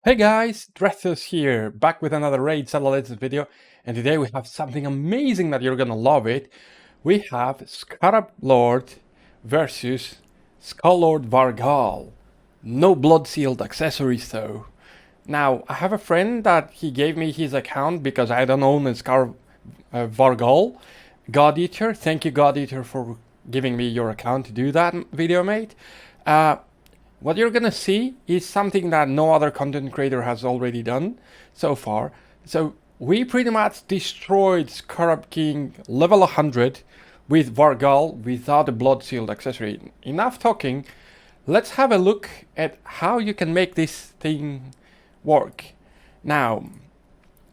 Hey guys, Drethos here, back with another Raid Satellites video, and today we have something amazing that you're gonna love it. We have Scarab Lord versus Skull Lord Vargal. No Bloodshield accessories though. Now, I have a friend that he gave me his account because I don't own a Scarab Vargal. God Eater, thank you God Eater for giving me your account to do that video, mate. Uh, what you're gonna see is something that no other content creator has already done so far. So we pretty much destroyed Scarab King level 100 with Vargal without a Bloodshield accessory. Enough talking, let's have a look at how you can make this thing work. Now,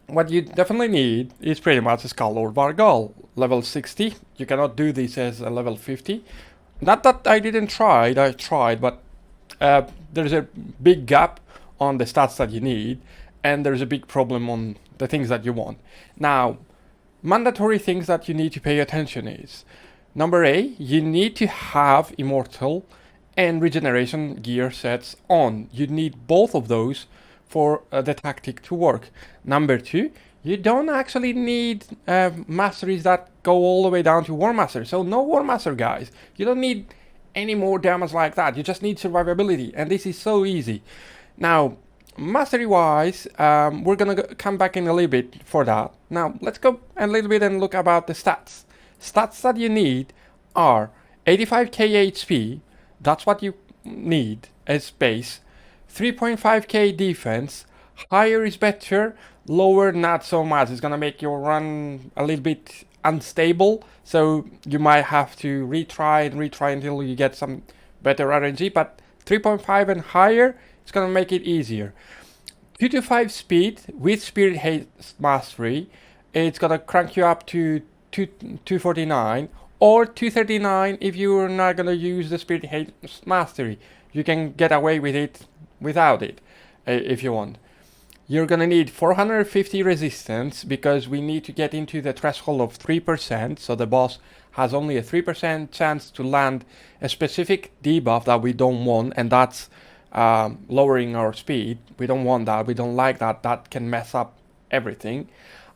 what you definitely need is pretty much a Skull Lord Vargal, level 60. You cannot do this as a level 50. Not that I didn't try, I tried, but there's a big gap on the stats that you need, and there's a big problem on the things that you want. Now, mandatory things that you need to pay attention is, number A, you need to have Immortal and Regeneration gear sets on. You need both of those for the tactic to work. Number 2, you don't actually need masteries that go all the way down to War Master. So no War Master, guys. You don't need any more damage like that. You just need survivability, and this is so easy. Now, mastery wise, we're gonna come back in a little bit for that. Now, let's go a little bit and look about the stats. Stats that you need are 85k HP, that's what you need as base, 3.5k defense, higher is better, lower not so much. It's gonna make your run a little bit unstable, so you might have to retry until you get some better RNG, but 3.5 and higher, it's gonna make it easier. 2 to 5 speed with Spirit Haste Mastery, it's gonna crank you up to 249 or 239 if you're not gonna use the Spirit Haste Mastery. You can get away with it without it if you want. You're gonna need 450 resistance because we need to get into the threshold of 3%, so the boss has only a 3% chance to land a specific debuff that we don't want, and that's lowering our speed. We don't want that, we don't like that, that can mess up everything.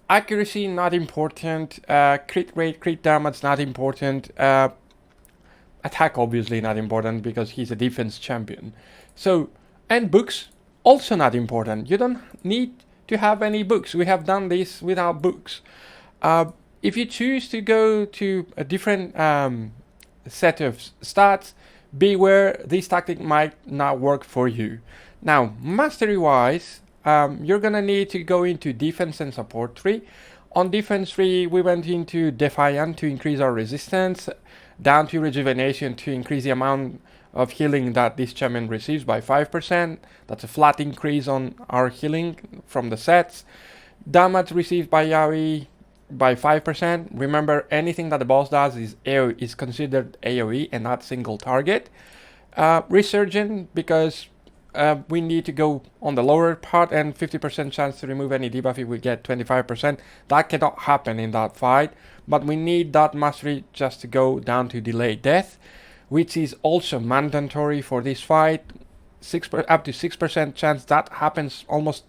Accuracy, not important. Crit rate, crit damage, not important. Attack, obviously not important because he's a defense champion. So, and books, also not important. You don't need to have any books. We have done this without books. If you choose to go to a different set of stats, beware, this tactic might not work for you. Now, mastery wise, you're gonna need to go into defense and support tree. On defense tree, we went into Defiant to increase our resistance, down to Rejuvenation to increase the amount of healing that this champion receives by 5%. That's a flat increase on our healing from the sets. Damage received by Yaoi by 5%. Remember, anything that the boss does is considered AoE and not single target. Resurgent, because we need to go on the lower part, and 50% chance to remove any debuff if we get 25%. That cannot happen in that fight, but we need that mastery just to go down to delayed death, which is also mandatory for this fight. Up to 6% chance that happens almost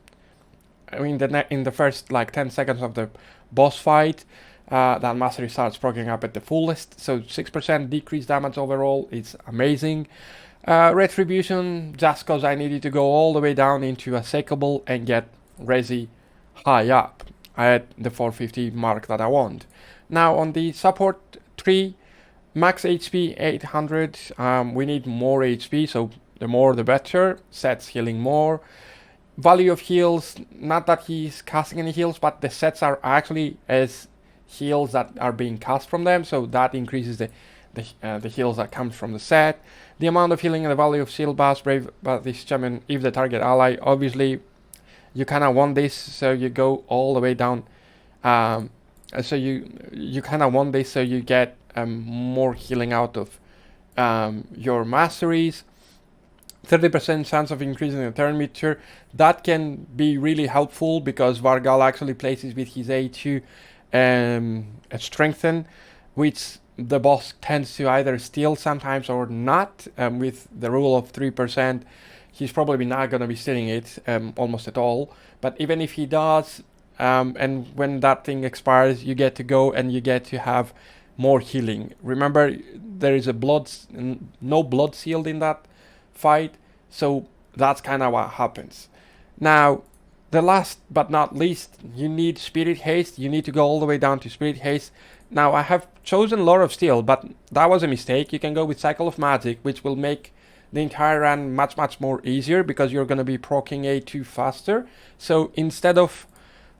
in the first like 10 seconds of the boss fight. That mastery starts proccing up at the fullest, so 6% decreased damage overall. It's amazing. Retribution, just cause I needed to go all the way down into a Sakeable and get Resi high up at the 450 mark that I want. Now on the support tree, max HP 800, we need more HP, so the more the better. Sets healing more. Value of heals, not that he's casting any heals, but the sets are actually as heals that are being cast from them, so that increases the heals that comes from the set. The amount of healing and the value of shield bash, brave by this champion if the target ally. Obviously, you kind of want this, so you go all the way down. So you kind of want this, so you get more healing out of your masteries. 30% chance of increasing the turn meter. That can be really helpful because Vargal actually places with his A2 strengthen, which the boss tends to either steal sometimes or not. With the rule of 3%, he's probably not going to be stealing it almost at all. But even if he does, and when that thing expires, you get to go and you get to have more healing. Remember, there is no Bloodshield in that fight, so that's kind of what happens. Now, the last but not least, you need Spirit Haste. You need to go all the way down to Spirit Haste. Now, I have chosen Lord of Steel, but that was a mistake. You can go with Cycle of Magic, which will make the entire run much more easier because you're going to be proccing A2 faster. So instead of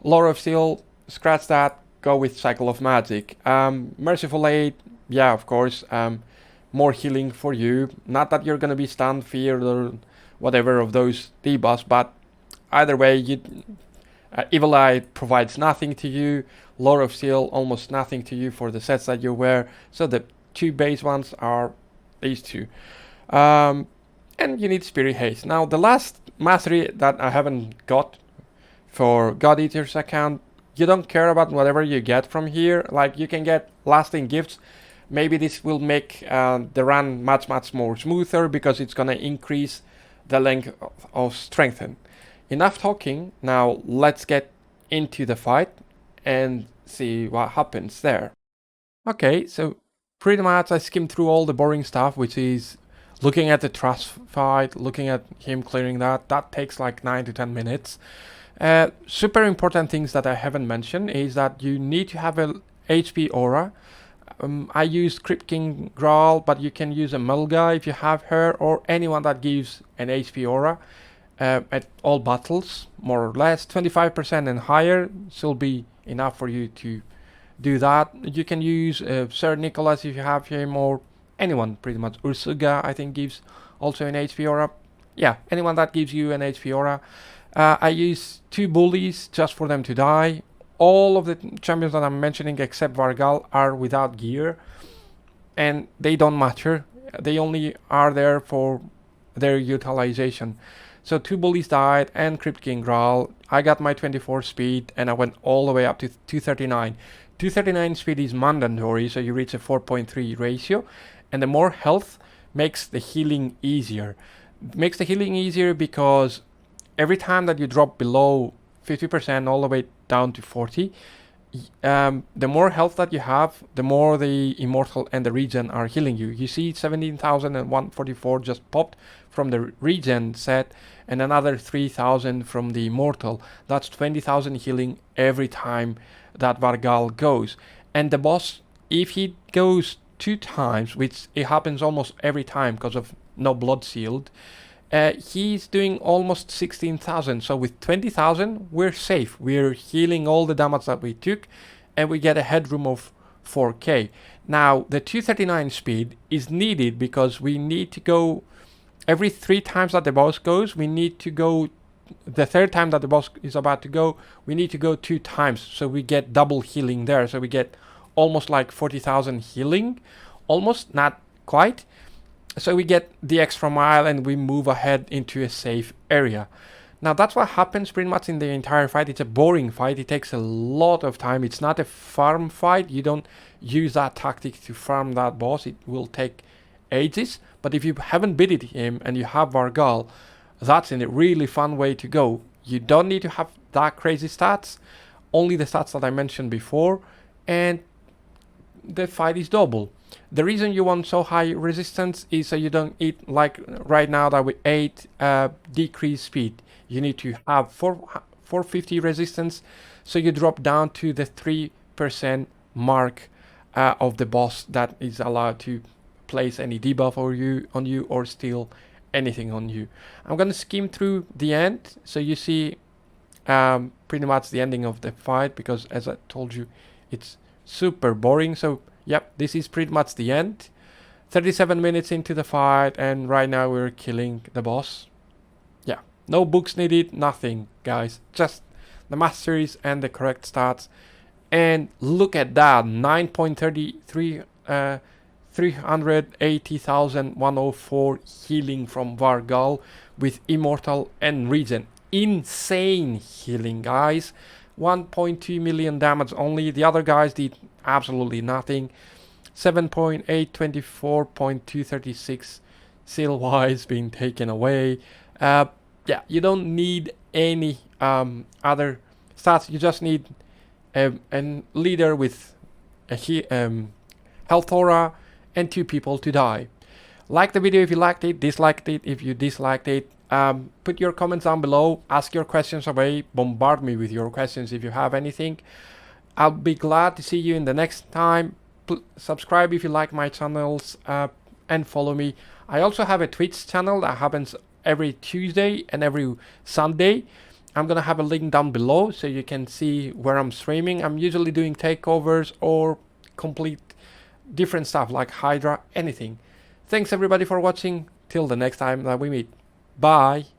Lord of Steel, scratch that, go with Cycle of Magic. Merciful Aid, yeah, of course, more healing for you. Not that you're going to be stunned, feared, or whatever of those debuffs, but either way, Evil Eye provides nothing to you. Lord of Steel, almost nothing to you for the sets that you wear. So the two base ones are these two. And you need Spirit Haste. Now, the last mastery that I haven't got for God Eater's account, you don't care about whatever you get from here. Like, you can get lasting gifts. Maybe this will make the run much more smoother because it's going to increase the length of Strengthen. Enough talking. Now, let's get into the fight and see what happens there. Okay, so pretty much I skimmed through all the boring stuff, which is looking at the trust fight, looking at him clearing that. That takes like 9 to 10 minutes. Super important things that I haven't mentioned is that you need to have a HP aura. I used Crypt King Graal, but you can use a Mulga if you have her, or anyone that gives an HP aura at all battles, more or less. 25% and higher will be enough for you to do that. You can use Sir Nicholas if you have him, or anyone pretty much. Ursuga, I think, gives also an HP aura. Yeah, anyone that gives you an HP aura. I use 2 bullies just for them to die. All of the champions that I'm mentioning except Vargal are without gear, and they don't matter. They only are there for their utilization. So 2 bullies died and Crypt King Graal. I got my 24 speed and I went all the way up to 239. 239 speed is mandatory, so you reach a 4.3 ratio, and the more health makes the healing easier. Makes the healing easier because every time that you drop below 50% all the way down to 40, the more health that you have, the more the Immortal and the Regen are healing you. You see 17,144 just popped from the Regen set and another 3,000 from the Immortal. That's 20,000 healing every time that Vargal goes. And the boss, if he goes 2 times, which it happens almost every time because of no Bloodshield, he's doing almost 16,000. So with 20,000, we're safe. We're healing all the damage that we took, and we get a headroom of 4k. Now, the 239 speed is needed because we need to go every 3 times that the boss goes. We need to go the 3rd time that the boss is about to go. We need to go 2 times, so we get double healing there. So we get almost like 40,000 healing, almost, not quite. So we get the extra mile and we move ahead into a safe area. Now that's what happens pretty much in the entire fight. It's a boring fight. It takes a lot of time. It's not a farm fight. You don't use that tactic to farm that boss. It will take ages. But if you haven't beaten him and you have Vargal, that's a really fun way to go. You don't need to have that crazy stats. Only the stats that I mentioned before. And the fight is double. The reason you want so high resistance is so you don't eat, like right now that we ate decreased speed. You need to have 450 resistance, so you drop down to the 3% mark of the boss that is allowed to place any debuff on you or steal anything on you. I'm gonna skim through the end so you see pretty much the ending of the fight, because as I told you, it's super boring. So yep, this is pretty much the end. 37 minutes into the fight, and right now we're killing the boss. Yeah, no books needed, nothing, guys. Just the masteries and the correct stats. And look at that, 9.33, 380,104 healing from Vargal with Immortal and Regen. Insane healing, guys. 1.2 million damage only. The other guys did absolutely nothing. 7.8, 24.236 seal wise being taken away. Yeah, you don't need any other stats. You just need a leader with a health aura and 2 people to die. Like the video if you liked it, disliked it if you disliked it. Put your comments down below, ask your questions away, bombard me with your questions if you have anything. I'll be glad to see you in the next time. Subscribe if you like my channels, and follow me. I also have a Twitch channel that happens every Tuesday and every Sunday. I'm gonna have a link down below so you can see where I'm streaming. I'm usually doing takeovers or complete different stuff like Hydra, anything. Thanks everybody for watching. Till the next time that we meet. Bye.